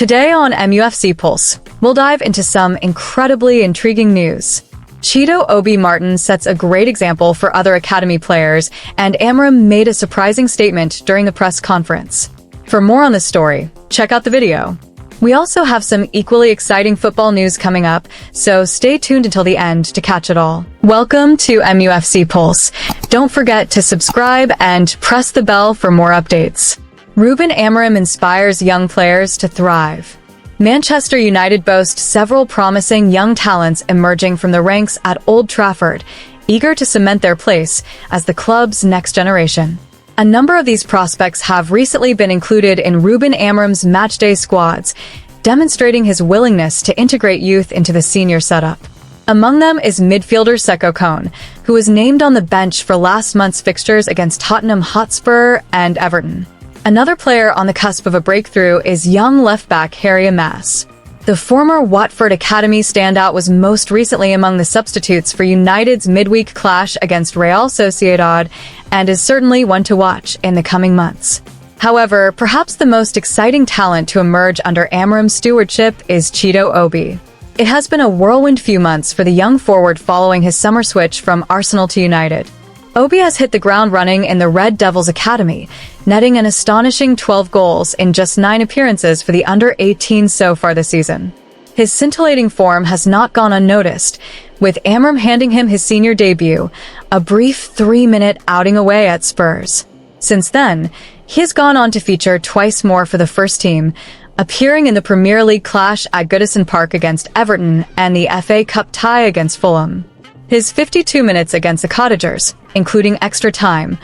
Today on MUFC Pulse, we'll dive into some incredibly intriguing news. Chido Obi Martin sets a great example for other academy players, and Amorim made a surprising statement during the press conference. For more on this story, check out the video. We also have some equally exciting football news coming up, so stay tuned until the end to catch it all. Welcome to MUFC Pulse. Don't forget to subscribe and press the bell for more updates. Ruben Amorim inspires young players to thrive. Manchester United boast several promising young talents emerging from the ranks at Old Trafford, eager to cement their place as the club's next generation. A number of these prospects have recently been included in Ruben Amorim's matchday squads, demonstrating his willingness to integrate youth into the senior setup. Among them is midfielder Seko Kone, who was named on the bench for last month's fixtures against Tottenham Hotspur and Everton. Another player on the cusp of a breakthrough is young left-back Harry Maas. The former Watford Academy standout was most recently among the substitutes for United's midweek clash against Real Sociedad and is certainly one to watch in the coming months. However, perhaps the most exciting talent to emerge under Amorim's stewardship is Chido Obi. It has been a whirlwind few months for the young forward following his summer switch from Arsenal to United. Obi has hit the ground running in the Red Devils Academy, netting an astonishing 12 goals in just 9 appearances for the under-18s so far this season. His scintillating form has not gone unnoticed, with Amorim handing him his senior debut, a brief 3-minute outing away at Spurs. Since then, he has gone on to feature twice more for the first team, appearing in the Premier League clash at Goodison Park against Everton and the FA Cup tie against Fulham. His 52 minutes against the Cottagers, including extra time,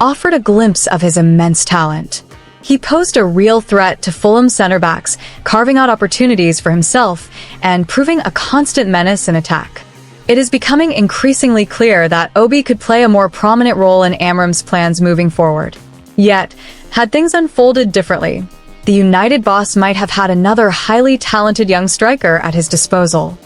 offered a glimpse of his immense talent. He posed a real threat to Fulham centre-backs, carving out opportunities for himself and proving a constant menace in attack. It is becoming increasingly clear that Obi could play a more prominent role in Amorim's plans moving forward. Yet, had things unfolded differently, the United boss might have had another highly talented young striker at his disposal.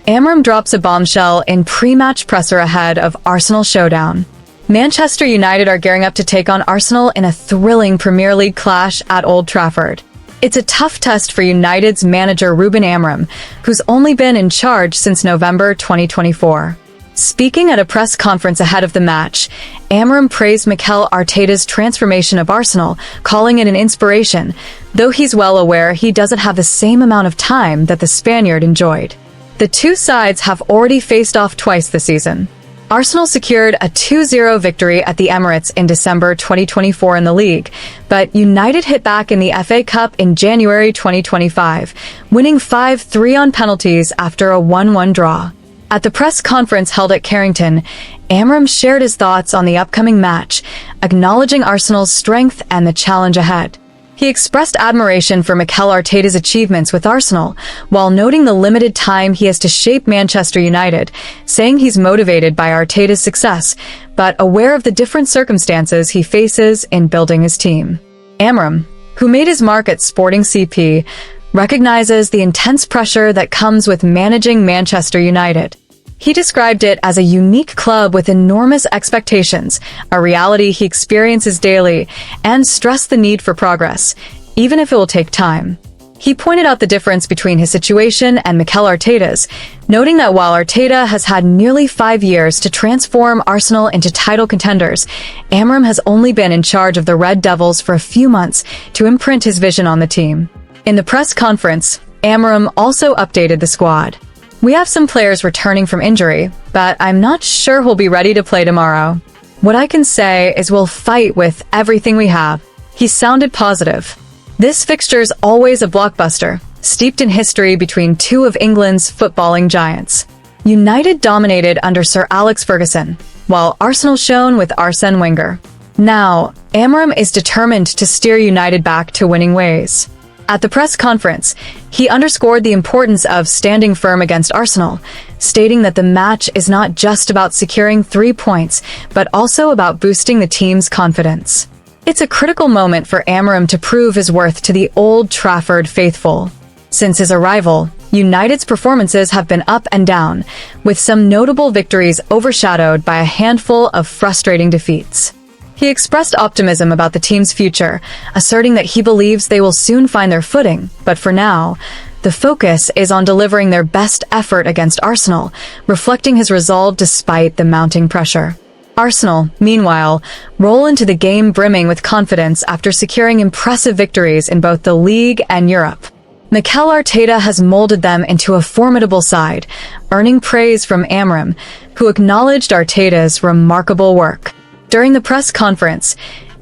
Amorim drops a bombshell in pre-match presser ahead of Arsenal showdown. Manchester United are gearing up to take on Arsenal in a thrilling Premier League clash at Old Trafford. It's a tough test for United's manager Ruben Amorim, who's only been in charge since November 2024. Speaking at a press conference ahead of the match, Amorim praised Mikel Arteta's transformation of Arsenal, calling it an inspiration, though he's well aware he doesn't have the same amount of time that the Spaniard enjoyed. The two sides have already faced off twice this season. Arsenal secured a 2-0 victory at the Emirates in December 2024 in the league, but United hit back in the FA Cup in January 2025, winning 5-3 on penalties after a 1-1 draw. At the press conference held at Carrington, Amorim shared his thoughts on the upcoming match, acknowledging Arsenal's strength and the challenge ahead. He expressed admiration for Mikel Arteta's achievements with Arsenal, while noting the limited time he has to shape Manchester United, saying he's motivated by Arteta's success, but aware of the different circumstances he faces in building his team. Amorim, who made his mark at Sporting CP, recognizes the intense pressure that comes with managing Manchester United. He described it as a unique club with enormous expectations, a reality he experiences daily, and stressed the need for progress, even if it will take time. He pointed out the difference between his situation and Mikel Arteta's, noting that while Arteta has had nearly 5 years to transform Arsenal into title contenders, Amorim has only been in charge of the Red Devils for a few months to imprint his vision on the team. In the press conference, Amorim also updated the squad. We have some players returning from injury, but I'm not sure who'll be ready to play tomorrow. What I can say is we'll fight with everything we have. He sounded positive. This fixture's always a blockbuster, steeped in history between two of England's footballing giants. United dominated under Sir Alex Ferguson, while Arsenal shone with Arsene Wenger. Now, Amorim is determined to steer United back to winning ways. At the press conference, he underscored the importance of standing firm against Arsenal, stating that the match is not just about securing 3 points, but also about boosting the team's confidence. It's a critical moment for Amorim to prove his worth to the Old Trafford faithful. Since his arrival, United's performances have been up and down, with some notable victories overshadowed by a handful of frustrating defeats. He expressed optimism about the team's future, asserting that he believes they will soon find their footing, but for now, the focus is on delivering their best effort against Arsenal, reflecting his resolve despite the mounting pressure. Arsenal, meanwhile, roll into the game brimming with confidence after securing impressive victories in both the league and Europe. Mikel Arteta has molded them into a formidable side, earning praise from Amorim, who acknowledged Arteta's remarkable work. During the press conference,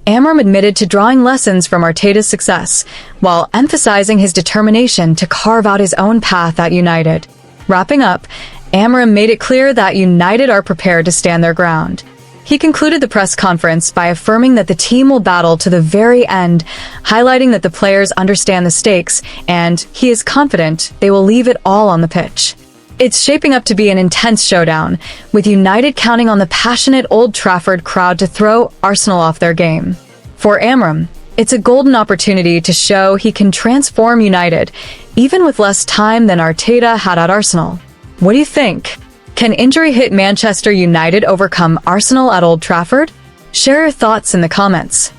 Amorim admitted to drawing lessons from Arteta's success, while emphasizing his determination to carve out his own path at United. Wrapping up, Amorim made it clear that United are prepared to stand their ground. He concluded the press conference by affirming that the team will battle to the very end, highlighting that the players understand the stakes, and he is confident they will leave it all on the pitch. It's shaping up to be an intense showdown, with United counting on the passionate Old Trafford crowd to throw Arsenal off their game. For Amorim, it's a golden opportunity to show he can transform United, even with less time than Arteta had at Arsenal. What do you think? Can injury-hit Manchester United overcome Arsenal at Old Trafford? Share your thoughts in the comments.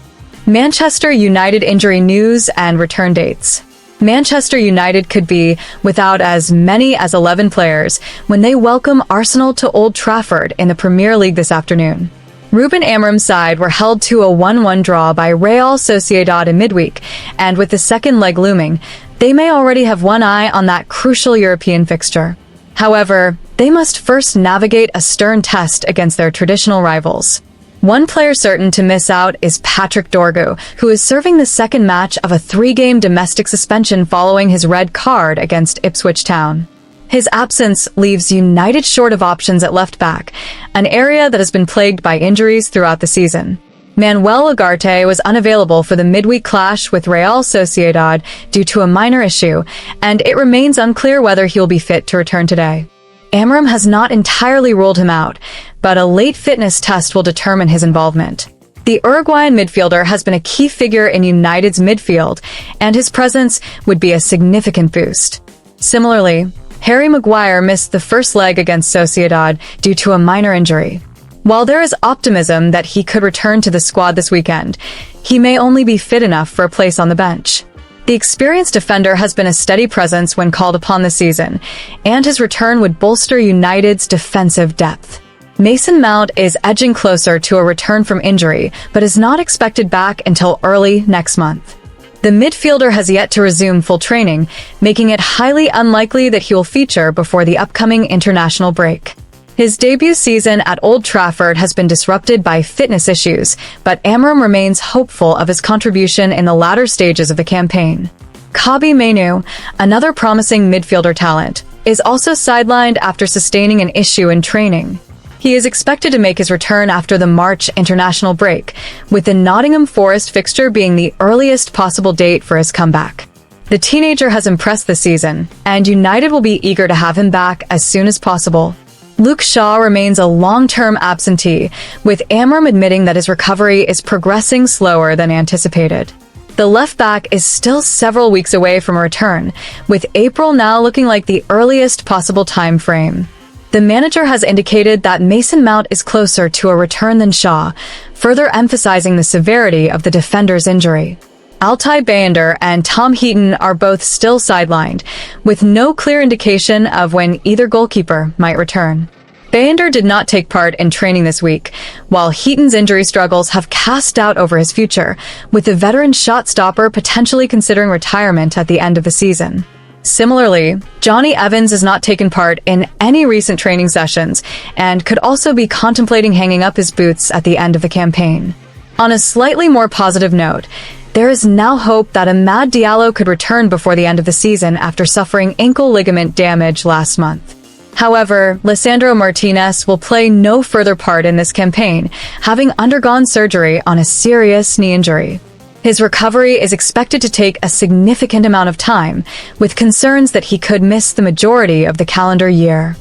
Manchester United injury news and return dates. Manchester United could be without as many as 11 players when they welcome Arsenal to Old Trafford in the Premier League this afternoon. Ruben Amorim's side were held to a 1-1 draw by Real Sociedad in midweek, and with the second leg looming, they may already have one eye on that crucial European fixture. However, they must first navigate a stern test against their traditional rivals. One player certain to miss out is Patrick Dorgu, who is serving the second match of a 3-game domestic suspension following his red card against Ipswich Town. His absence leaves United short of options at left back, an area that has been plagued by injuries throughout the season. Manuel Ugarte was unavailable for the midweek clash with Real Sociedad due to a minor issue, and it remains unclear whether he will be fit to return today. Amorim has not entirely ruled him out, but a late fitness test will determine his involvement. The Uruguayan midfielder has been a key figure in United's midfield, and his presence would be a significant boost. Similarly, Harry Maguire missed the first leg against Sociedad due to a minor injury. While there is optimism that he could return to the squad this weekend, he may only be fit enough for a place on the bench. The experienced defender has been a steady presence when called upon this season, and his return would bolster United's defensive depth. Mason Mount is edging closer to a return from injury, but is not expected back until early next month. The midfielder has yet to resume full training, making it highly unlikely that he will feature before the upcoming international break. His debut season at Old Trafford has been disrupted by fitness issues, but Amorim remains hopeful of his contribution in the latter stages of the campaign. Kobbie Mainoo, another promising midfielder talent, is also sidelined after sustaining an issue in training. He is expected to make his return after the March international break, with the Nottingham Forest fixture being the earliest possible date for his comeback. The teenager has impressed this season, and United will be eager to have him back as soon as possible. Luke Shaw remains a long-term absentee, with Amorim admitting that his recovery is progressing slower than anticipated. The left back is still several weeks away from a return, with April now looking like the earliest possible time frame. The manager has indicated that Mason Mount is closer to a return than Shaw, further emphasizing the severity of the defender's injury. Altay Bayındır and Tom Heaton are both still sidelined, with no clear indication of when either goalkeeper might return. Bayındır did not take part in training this week, while Heaton's injury struggles have cast doubt over his future, with the veteran shot stopper potentially considering retirement at the end of the season. Similarly, Johnny Evans has not taken part in any recent training sessions and could also be contemplating hanging up his boots at the end of the campaign. On a slightly more positive note, there is now hope that Amad Diallo could return before the end of the season after suffering ankle ligament damage last month. However, Lisandro Martinez will play no further part in this campaign, having undergone surgery on a serious knee injury. His recovery is expected to take a significant amount of time, with concerns that he could miss the majority of the calendar year.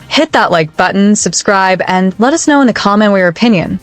Hit that like button, subscribe, and let us know in the comment your opinion.